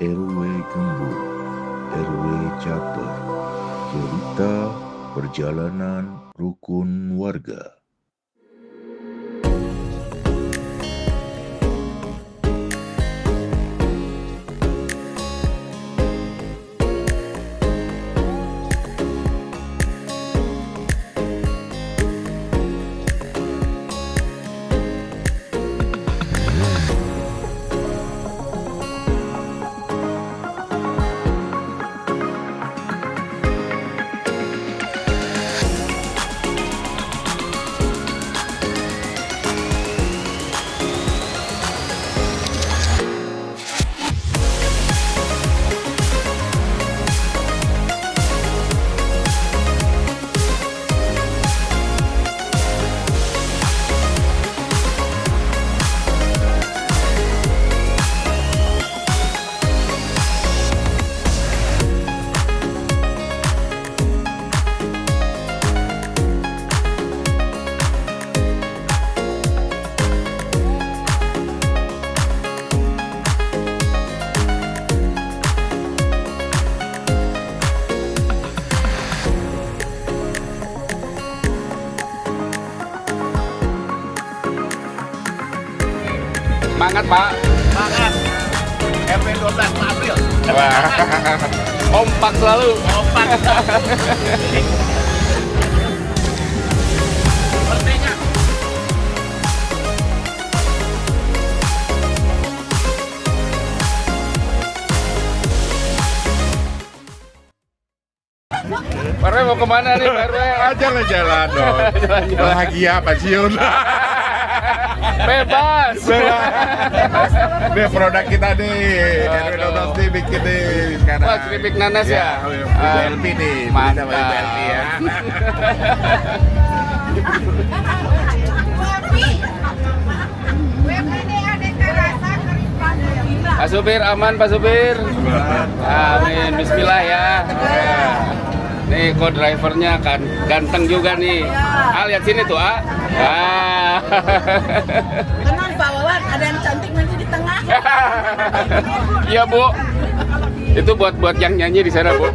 RW Gembul, RW Caper, cerita perjalanan rukun warga. Semangat Pak. Semangat. RW 12 April. Wah. Kompak selalu. Kompak. Sepertinya. Pak RW mau kemana nih Pak RW? Jalan-jalan dong. Jalan-jalan. Bahagia pensiun. Bebas. Nih produk kita nih. RW 12 nih bikin nih sekarang. Wah, keripik nanas ya? WBLP nih. Mantap. WBLP ya. Pak Supir aman Pak Supir. Amin. Bismillah ya. Nih co-drivernya kan ganteng juga nih. Ah, lihat sini tuh ah. Tenang Pak Wawan, ada yang cantik nanti di tengah. Iya Bu. Itu buat yang nyanyi di sana Bu.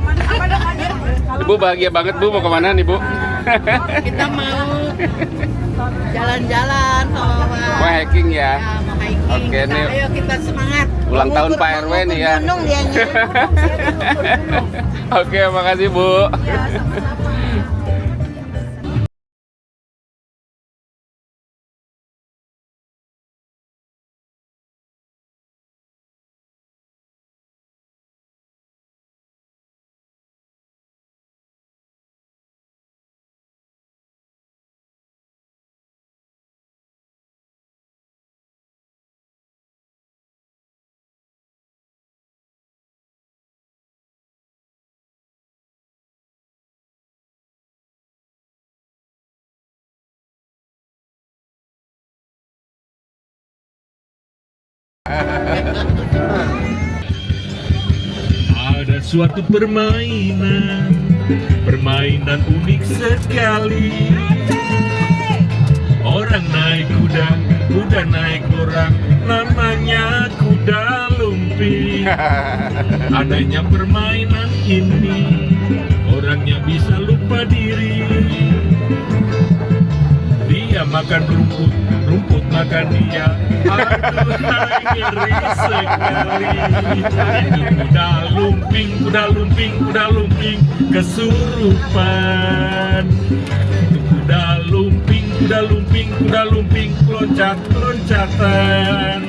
Ibu bahagia banget Bu, mau kemana nih Bu? Kita mau jalan-jalan Pak Wawan. Mau hiking ya? Ya, mau hiking. Oke, nih. Ayo kita semangat. Ulang tahun Pak RW nih ya. Gunung dia Oke, makasih Bu. Ada suatu permainan unik sekali. Orang naik kuda, kuda naik orang, namanya kuda lumping. Adanya permainan ini, orangnya bisa lupa diri. Dia makan rumput, rumput makan dia. Aduh, ngeri sekali. Itu kuda lumping, kuda lumping, kuda lumping kesurupan. Itu kuda lumping, kuda lumping, kuda lumping loncat-loncatan.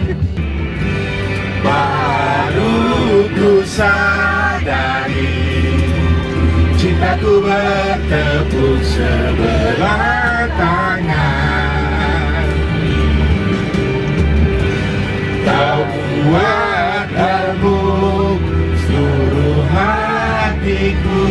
Baru ku sadari cintaku bertepuk sebelah tangan. Kau buat remuk seluruh hatiku.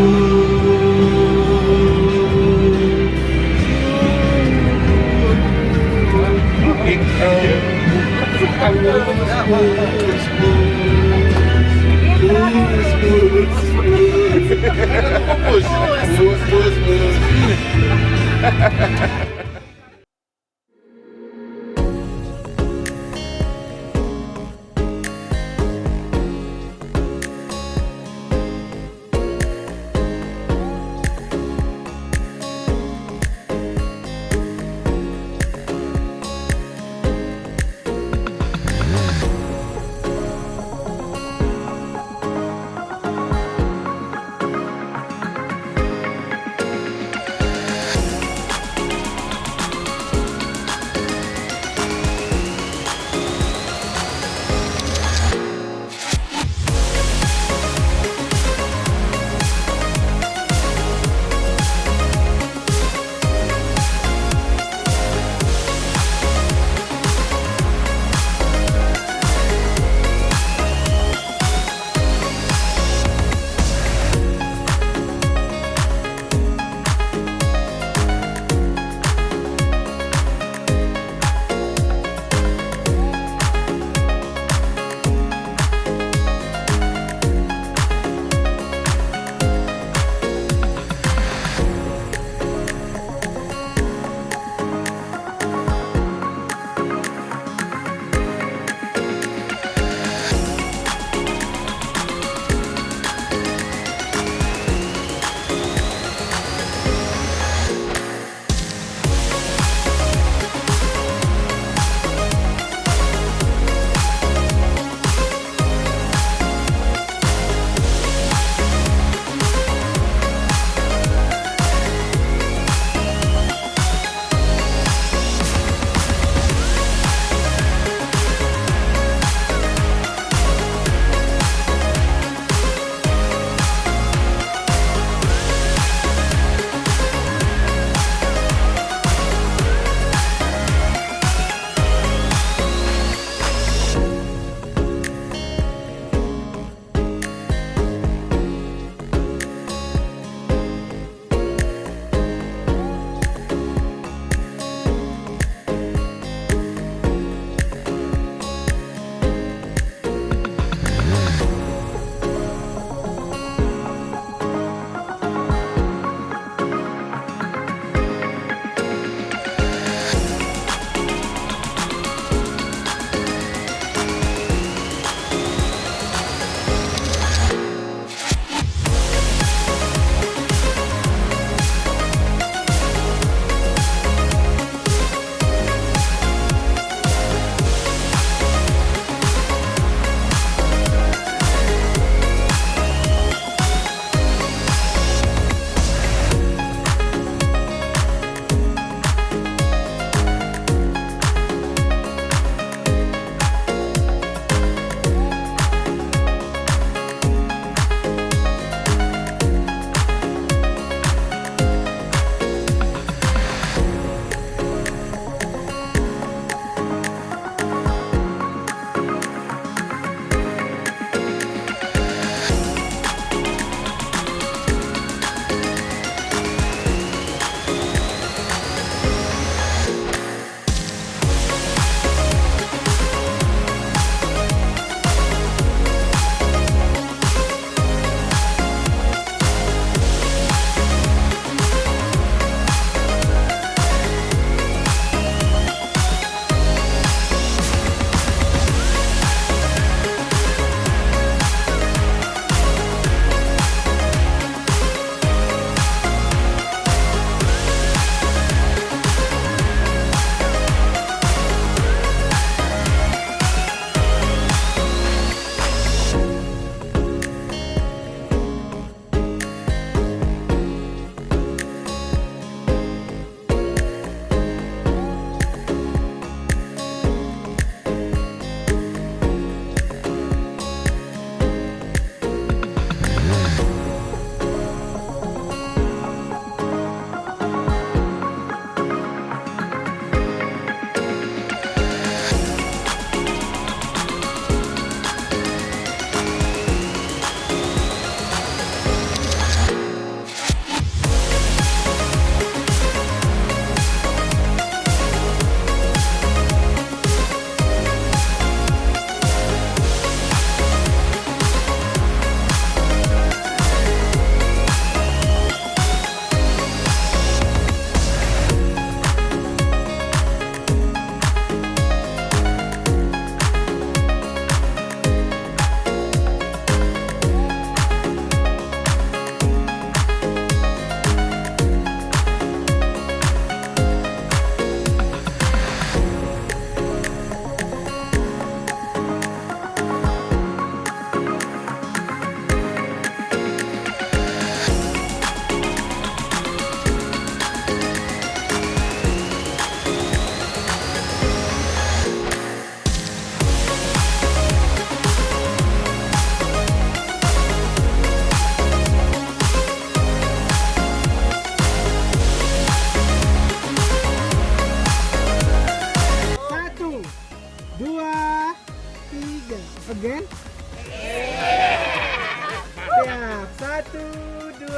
1, 2, 3.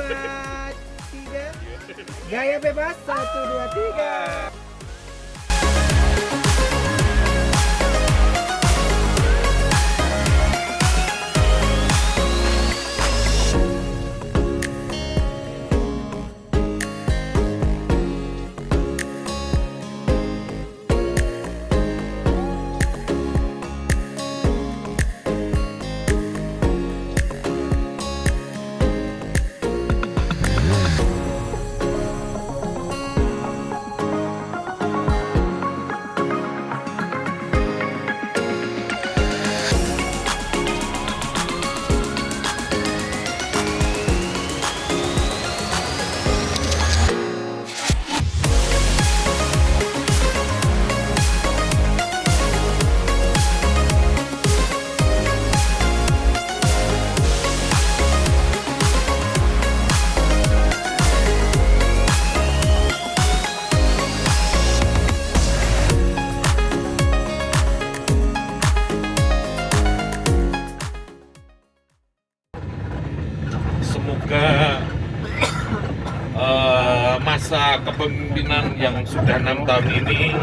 Gaya bebas 1, 2, 3. Semoga masa kepemimpinan yang sudah 6 tahun ini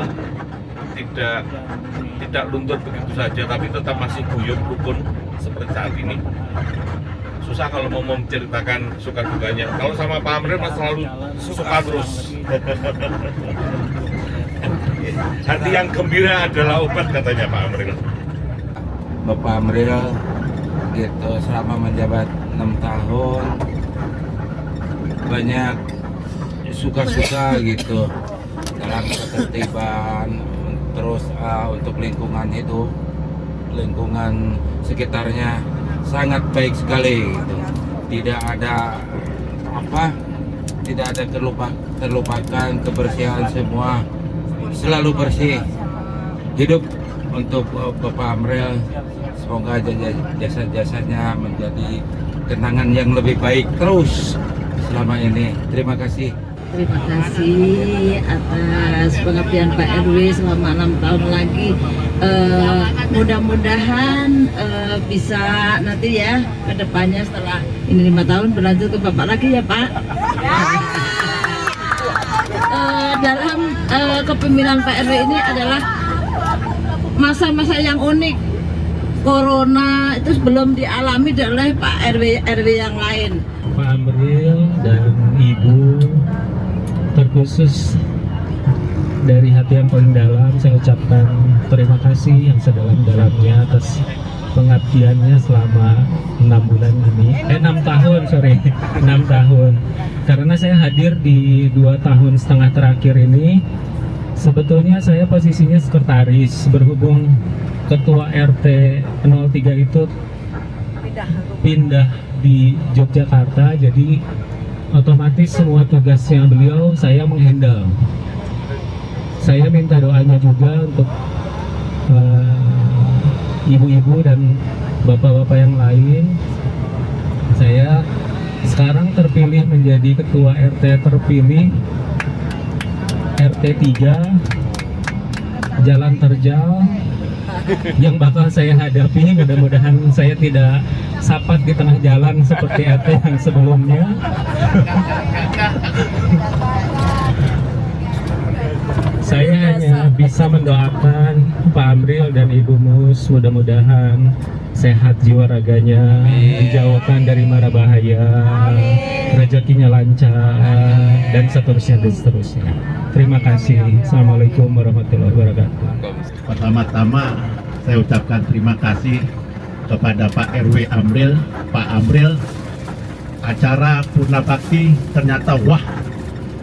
tidak luntur begitu saja, tapi tetap masih guyup rukun seperti saat ini. Susah kalau mau menceritakan suka dukanya. Kalau sama Pak Amril mas selalu suka terus. Hati yang gembira adalah obat, katanya Pak Amril. Bapak Amril gitu selama menjabat 6 tahun banyak suka-suka gitu dalam ketertiban, terus untuk lingkungan hidup, lingkungan sekitarnya sangat baik sekali gitu. Tidak ada terlupakan kebersihan, semua selalu bersih. Hidup untuk Bapak Amril, semoga jasa-jasanya menjadi kenangan yang lebih baik terus selama ini. Terima kasih. Terima kasih atas pengabdian Pak RW selama 6 tahun lagi. Mudah-mudahan bisa nanti ya ke depannya setelah ini 5 tahun berlanjut ke Bapak lagi ya Pak. Dalam kepemimpinan Pak RW ini adalah masa-masa yang unik. Corona itu belum dialami oleh Pak RW yang lain. Pak Amril dan Ibu, terkhusus dari hati yang paling dalam saya ucapkan terima kasih yang sedalam-dalamnya atas pengabdiannya selama 6 bulan ini. 6 tahun, 6 tahun. Karena saya hadir di 2 tahun setengah terakhir ini, sebetulnya saya posisinya sekretaris, berhubung Ketua RT 03 itu pindah di Yogyakarta, jadi otomatis semua tugasnya beliau saya menghandle. Saya minta doanya juga untuk ibu-ibu dan bapak-bapak yang lain. Saya sekarang terpilih menjadi Ketua RT terpilih RT 3 Jalan Terjal yang bakal saya hadapi. Mudah-mudahan saya tidak sapat di tengah jalan seperti RT yang sebelumnya. Saya hanya bisa mendoakan Pak Amril dan Ibu Mus mudah-mudahan sehat jiwa raganya, dijauhkan dari mara bahaya, rezekinya lancar, dan seterusnya. Terima kasih. Assalamualaikum warahmatullahi wabarakatuh. Pertama-tama saya ucapkan terima kasih kepada Pak RW Amril, Pak Amril. Acara Purna Bakti ternyata wah,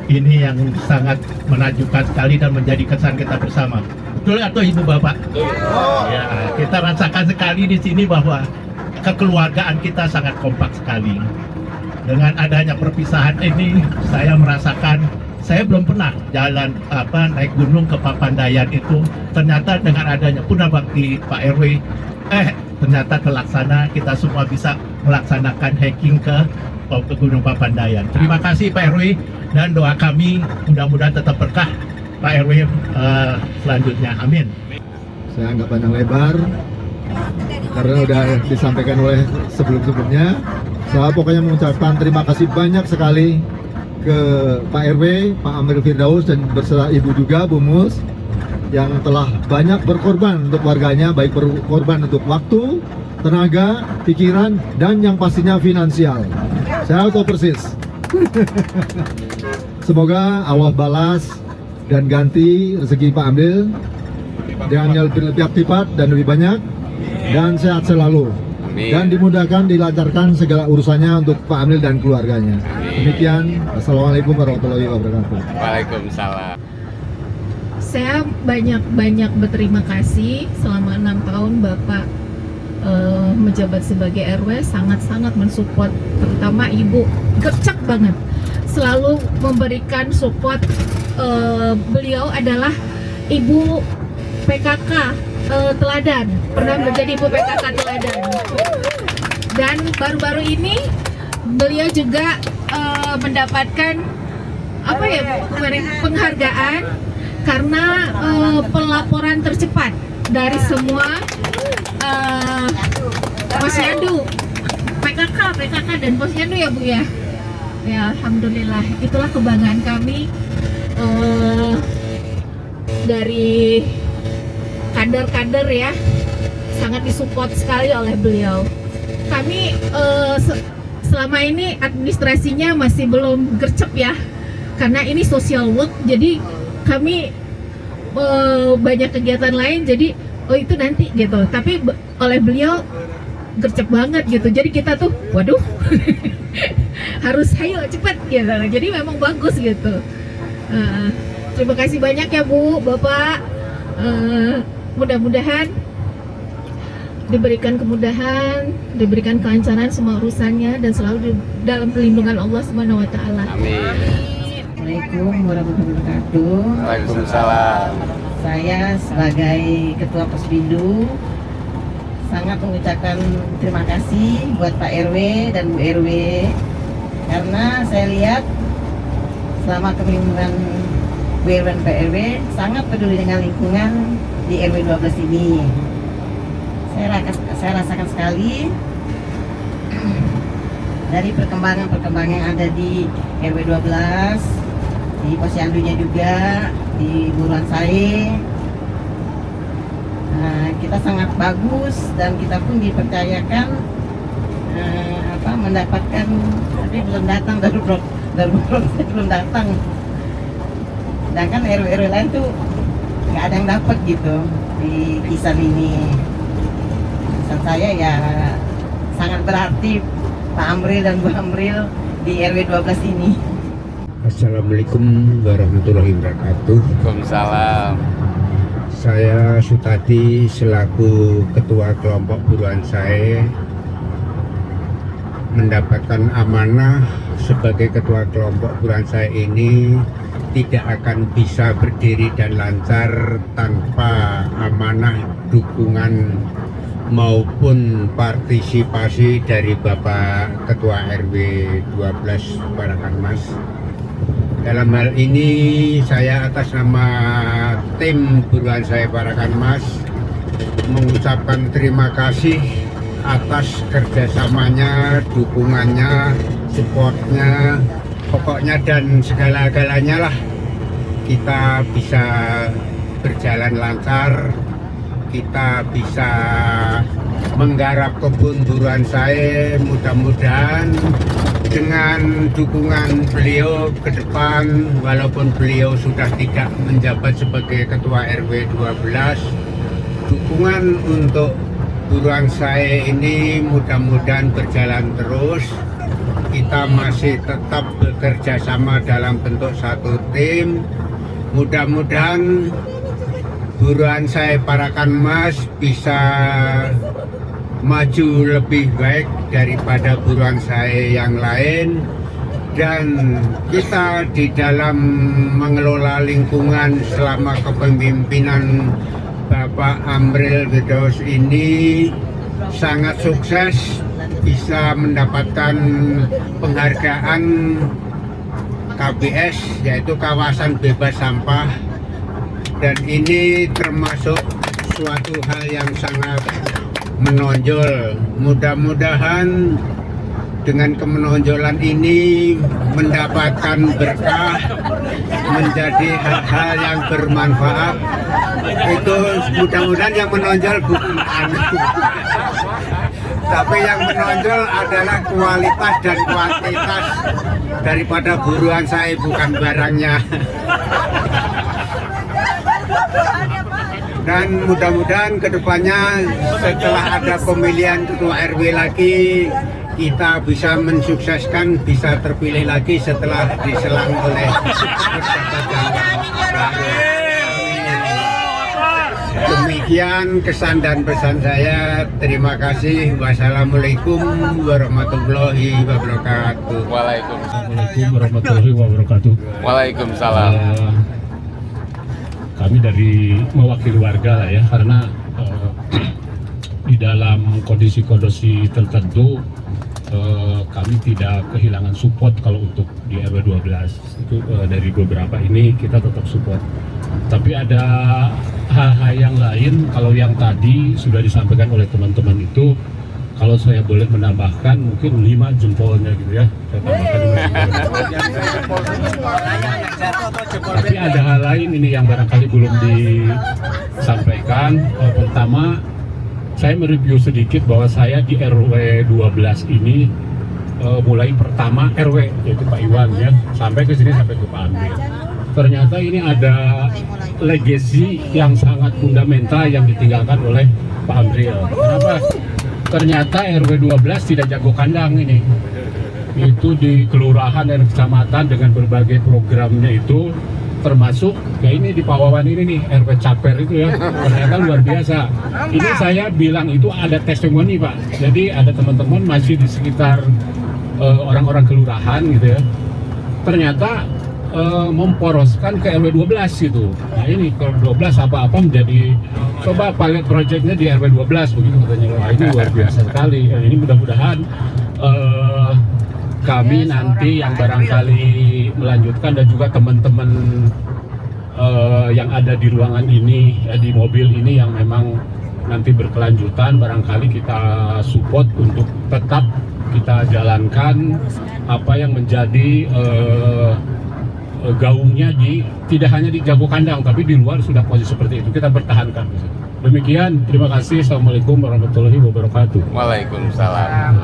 ini yang sangat menakjubkan sekali dan menjadi kesan kita bersama. Betul atau Ibu Bapak? Ya, kita rasakan sekali di sini bahwa kekeluargaan kita sangat kompak sekali. Dengan adanya perpisahan ini, saya merasakan saya belum pernah jalan naik gunung ke Papandayan itu. Ternyata dengan adanya Purna Bakti Pak RW, ternyata terlaksana, kita semua bisa melaksanakan hiking ke Gunung Papandayan. Terima kasih Pak RW, dan doa kami mudah-mudahan tetap berkah Pak RW selanjutnya. Amin. Saya nggak panjang lebar karena udah disampaikan oleh sebelum-sebelumnya. Saya pokoknya mengucapkan terima kasih banyak sekali ke Pak RW, Pak Amril Firdaus, dan berserta Ibu juga, Bu Mus, yang telah banyak berkorban untuk warganya, baik berkorban untuk waktu, tenaga, pikiran, dan yang pastinya finansial. Saya tahu persis. Semoga Allah balas dan ganti rezeki Pak Amril dengan yang lebih aktifat dan lebih banyak, dan sehat selalu. Dan dimudahkan, dilancarkan segala urusannya untuk Pak Amril dan keluarganya. Demikian, Assalamualaikum warahmatullahi wabarakatuh. Waalaikumsalam. Saya banyak berterima kasih selama 6 tahun Bapak menjabat sebagai RW, sangat-sangat mensupport, terutama Ibu, gercep banget, selalu memberikan support. Beliau adalah Ibu PKK teladan, pernah menjadi Ibu PKK teladan. Dan baru-baru ini beliau juga mendapatkan penghargaan karena pelaporan tercepat dari semua posyandu PKK dan posyandu ya Bu ya. Ya alhamdulillah, itulah kebanggaan kami dari kader-kader ya, sangat disupport sekali oleh beliau. Kami selama ini administrasinya masih belum gercep ya, karena ini social work, jadi kami banyak kegiatan lain, jadi itu nanti gitu. Tapi oleh beliau gercep banget gitu, jadi kita tuh waduh harus ayo cepet gitu, jadi memang bagus gitu. Terima kasih banyak ya Bu, Bapak. Mudah-mudahan diberikan kemudahan, diberikan kelancaran semua urusannya, dan selalu dalam perlindungan Allah Subhanahu wa Ta'ala. Amin. Assalamualaikum warahmatullahi wabarakatuh. Waalaikumsalam. Saya sebagai Ketua Posbindu sangat mengucapkan terima kasih buat Pak RW dan Bu RW, karena saya lihat selama kepemimpinan Bu RW dan Pak RW sangat peduli dengan lingkungan di RW 12 ini. Saya rasakan sekali dari perkembangan yang ada di RW 12, di posyandunya juga, di Buruan Sae. Kita sangat bagus, dan kita pun dipercayakan mendapatkan, tapi belum datang dari belum datang. Sedangkan RW lain tuh nggak ada yang dapat gitu di kisah ini. Kisah saya ya sangat berarti Pak Amril dan Bu Amril di RW 12 ini. Assalamualaikum warahmatullahi wabarakatuh. Waalaikumsalam. Saya Sutadi selaku Ketua Kelompok Buruan Sae mendapatkan amanah sebagai Ketua Kelompok Buruan Sae ini tidak akan bisa berdiri dan lancar tanpa amanah, dukungan maupun partisipasi dari Bapak Ketua RW 12 Parakan Mas. Dalam hal ini saya atas nama tim Buruan Sae Parakan Mas mengucapkan terima kasih atas kerjasamanya, dukungannya, supportnya, pokoknya dan segala-galanya lah kita bisa berjalan lancar, kita bisa menggarap kebun Buruan Sae. Mudah-mudahan dengan dukungan beliau ke depan, walaupun beliau sudah tidak menjabat sebagai Ketua RW 12, dukungan untuk Buruan Sae ini mudah-mudahan berjalan terus. Kita masih tetap bekerja sama dalam bentuk satu tim. Mudah-mudahan Buruan Sae Parakan Mas bisa maju lebih baik daripada Buruan Sae yang lain, dan kita di dalam mengelola lingkungan selama kepemimpinan Bapak Amril Firdaus ini sangat sukses, bisa mendapatkan penghargaan KBS, yaitu kawasan bebas sampah, dan ini termasuk suatu hal yang sangat menonjol. Mudah-mudahan dengan kemenonjolan ini mendapatkan berkah, menjadi hal-hal yang bermanfaat. Itu mudah-mudahan yang menonjol bukan anak, tapi yang menonjol adalah kualitas dan kuantitas daripada buruan saya, bukan barangnya. Dan mudah-mudahan kedepannya setelah ada pemilihan ketua RW lagi, kita bisa mensukseskan, bisa terpilih lagi setelah diselang oleh pejabat yang baru. Demikian kesan dan pesan saya. Terima kasih. Wassalamualaikum warahmatullahi wabarakatuh. Assalamualaikum warahmatullahi wabarakatuh. Waalaikumsalam. Kami dari mewakili warga lah ya, karena di dalam kondisi-kondisi tertentu kami tidak kehilangan support. Kalau untuk di RW 12 itu dari beberapa ini kita tetap support. Tapi ada hal-hal yang lain. Kalau yang tadi sudah disampaikan oleh teman-teman itu, kalau saya boleh menambahkan mungkin 5 jempolnya gitu ya. Saya tambahkan 5 jempol. Tapi ada hal lain ini yang barangkali belum disampaikan. Pertama, saya mereview sedikit bahwa saya di RW 12 ini mulai pertama RW yaitu Pak Iwan ya, sampai ke sini sampai ke Pak Andri. Ternyata ini ada legacy yang sangat fundamental yang ditinggalkan oleh Pak Amril. Kenapa? Ternyata RW 12 tidak jago kandang ini. Itu di kelurahan dan kecamatan dengan berbagai programnya itu, termasuk ya ini di Pawawan ini nih, RW Caper itu ya, ternyata luar biasa. Ini saya bilang itu ada testimoni Pak. Jadi ada teman-teman masih di sekitar orang-orang kelurahan gitu ya. Ternyata memporoskan ke RW 12 gitu. Nah ini ke 12 apa-apa menjadi, coba pilot projectnya di RW 12 begitu katanya. Wah ini luar biasa sekali. Ini mudah-mudahan kami nanti yang barangkali melanjutkan dan juga teman-teman yang ada di ruangan ini ya, di mobil ini yang memang nanti berkelanjutan, barangkali kita support untuk tetap kita jalankan apa yang menjadi gaungnya tidak hanya di jago kandang tapi di luar sudah posisi seperti itu, kita pertahankan. Demikian, terima kasih. Assalamualaikum warahmatullahi wabarakatuh. Waalaikumsalam.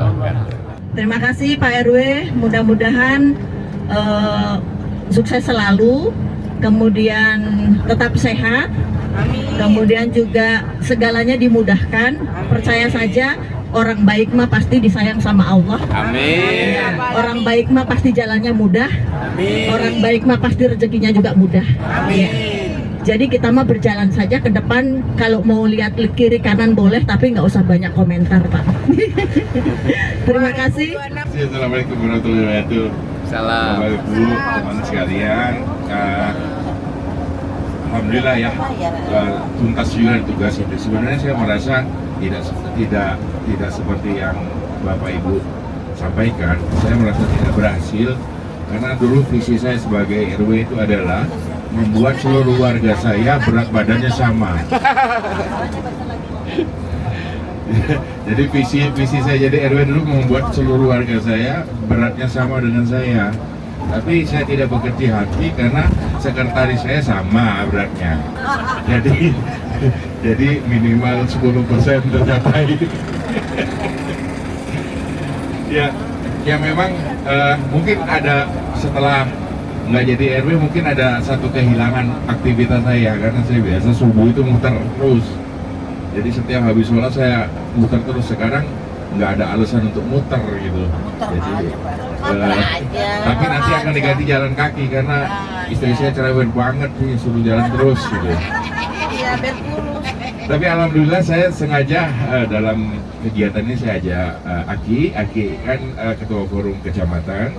Terima kasih Pak RW, mudah-mudahan sukses selalu, kemudian tetap sehat, kemudian juga segalanya dimudahkan. Percaya saja, orang baik mah pasti disayang sama Allah. Amin. Orang baik mah pasti jalannya mudah. Amin. Orang baik mah pasti rezekinya juga mudah. Amin. Jadi kita mah berjalan saja ke depan. Kalau mau lihat kiri kanan boleh, tapi nggak usah banyak komentar Pak. Terima kasih. Assalamualaikum warahmatullahi wabarakatuh. Salam. Bapak Ibu, teman sekarang, alhamdulillah ya, tuntas juga tugas itu. Sebenarnya saya merasa tidak seperti yang Bapak Ibu sampaikan. Saya merasa tidak berhasil karena dulu visi saya sebagai RW itu adalah membuat seluruh warga saya berat badannya sama. Jadi visi saya jadi RW dulu membuat seluruh warga saya beratnya sama dengan saya. Tapi saya tidak bekerja hati karena sekretaris saya sama beratnya. Jadi minimal 10% tercapai. Ya memang mungkin ada setelah nggak jadi RW mungkin ada satu kehilangan aktivitas saya karena saya biasa subuh itu muter terus. Jadi setiap habis sholat saya muter terus. Sekarang nggak ada alasan untuk muter gitu. Jadi tapi nanti akan diganti jalan kaki karena istri saya cerewet banget nih, suruh jalan terus gitu. Tapi alhamdulillah saya sengaja dalam kegiatan ini saya ajak Aki kan ketua forum kecamatan,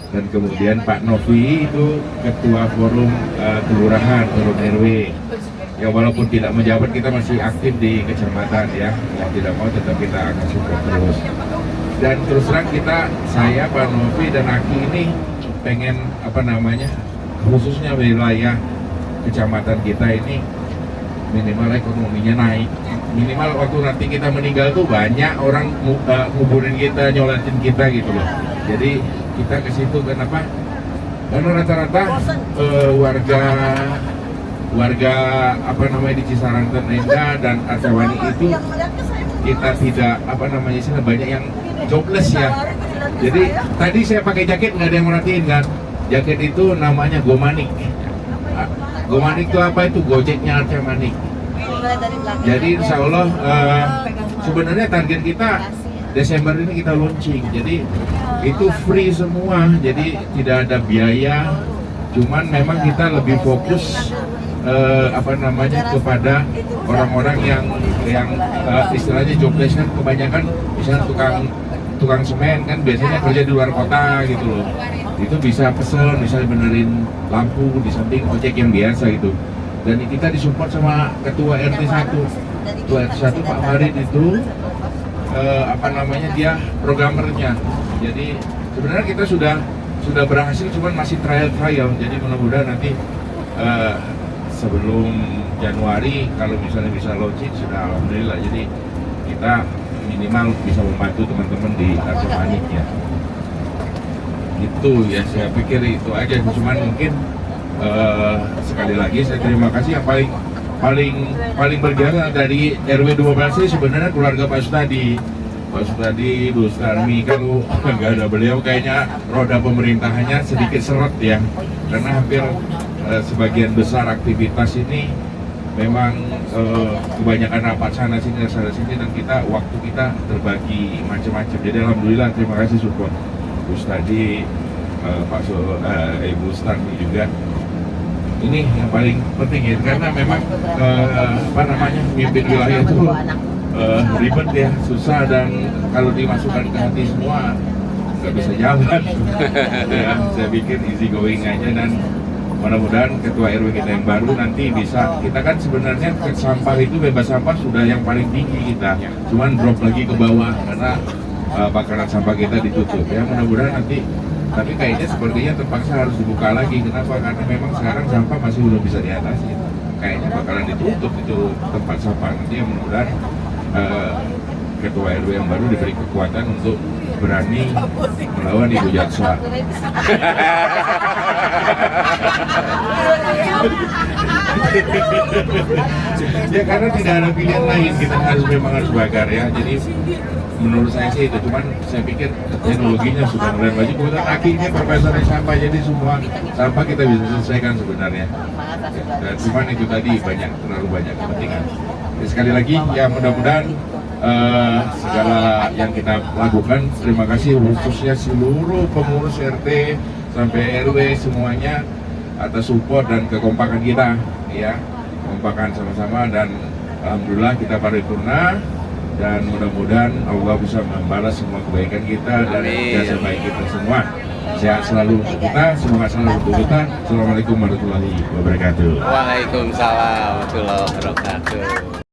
dan kemudian Pak Novi itu ketua forum kelurahan, forum RW. Ya walaupun tidak menjabat kita masih aktif di kecamatan ya, mau tidak mau tetap kita akan support terus. Dan terus terang saya Pak Novi dan Aki ini pengen khususnya wilayah kecamatan kita ini minimal ekonominya naik, minimal waktu nanti kita meninggal tuh banyak orang nguburin kita, nyolatin kita gitu loh. Jadi kita ke situ kenapa? Karena rata-rata warga apa namanya di Cisaran Tenenda dan Arjawani itu kita tidak apa namanya sih banyak yang jobless ya. Jadi tadi saya pakai jaket nggak ada yang merhatiin kan? Jaket itu namanya Gomanik. Gomanik itu apa? Itu Gojeknya Arjawani. Jadi insya Allah sebenarnya target kita Desember ini kita launching. Jadi itu free semua. Jadi tidak ada biaya. Cuman memang kita lebih fokus apa namanya kepada orang-orang yang istilahnya jobless kan kebanyakan misalnya tukang semen kan biasanya kerja di luar kota gitu loh. Itu bisa pesen, misalnya benerin lampu di samping ojek yang biasa gitu. Dan kita disupport sama ketua RT 1. Ketua RT 1 Pak Farid itu apa namanya dia programmernya. Jadi sebenarnya kita sudah berhasil cuman masih trial. Jadi mudah-mudahan nanti sebelum Januari kalau misalnya bisa launching sudah alhamdulillah. Jadi kita minimal bisa membantu teman-teman di Arjawani ya. Itu ya saya pikir itu aja. Cuman mungkin sekali lagi saya terima kasih yang paling berjasa dari RW 12 ini sebenarnya keluarga Pak Sutadi, Bu Starmi. Kalau nggak ada beliau kayaknya roda pemerintahannya sedikit seret ya, karena hampir sebagian besar aktivitas ini memang kebanyakan rapat sana sini dan kita waktu kita terbagi macam-macam. Jadi alhamdulillah terima kasih support Bu Stadi, Ibu Starmi juga. Ini yang paling penting ya, karena memang apa namanya mimpin wilayah itu ribet ya, susah, dan kalau dimasukkan ke hati semua nggak bisa jalan. Ya, saya pikir easy going aja, dan mudah-mudahan ketua RW kita yang baru nanti bisa, kita kan sebenarnya sampah itu bebas sampah sudah yang paling tinggi kita, cuman drop lagi ke bawah karena bakaran sampah kita ditutup ya. Mudah-mudahan nanti, tapi kayaknya sepertinya terpaksa harus dibuka lagi. Kenapa? Karena memang sekarang sampah masih belum bisa diatasi. Kayaknya bakalan ditutup itu tempat sampah nanti, yang mudah-mudahan ketua RW yang baru diberi kekuatan untuk berani melawan Ibu Jaksa. Ya karena tidak ada pilihan lain, kita memang harus bakar ya. Jadi menurut saya sih itu, cuman saya pikir teknologinya sudah mulai maju. Kemudian akhirnya permasalahan sampah, jadi semua sampah kita bisa selesaikan sebenarnya. Dan cuman itu tadi terlalu banyak kepentingan. Jadi, sekali lagi ya mudah-mudahan segala yang kita lakukan, terima kasih khususnya seluruh pengurus RT sampai RW semuanya atas support dan kekompakan kita ya, kompakan sama-sama, dan alhamdulillah kita paripurna. Dan mudah-mudahan Allah bisa membalas semua kebaikan kita dan jasa baik kita semua. Sehat selalu untuk kita, semoga selalu untuk kita. Assalamualaikum warahmatullahi wabarakatuh. Waalaikumsalam warahmatullahi wabarakatuh.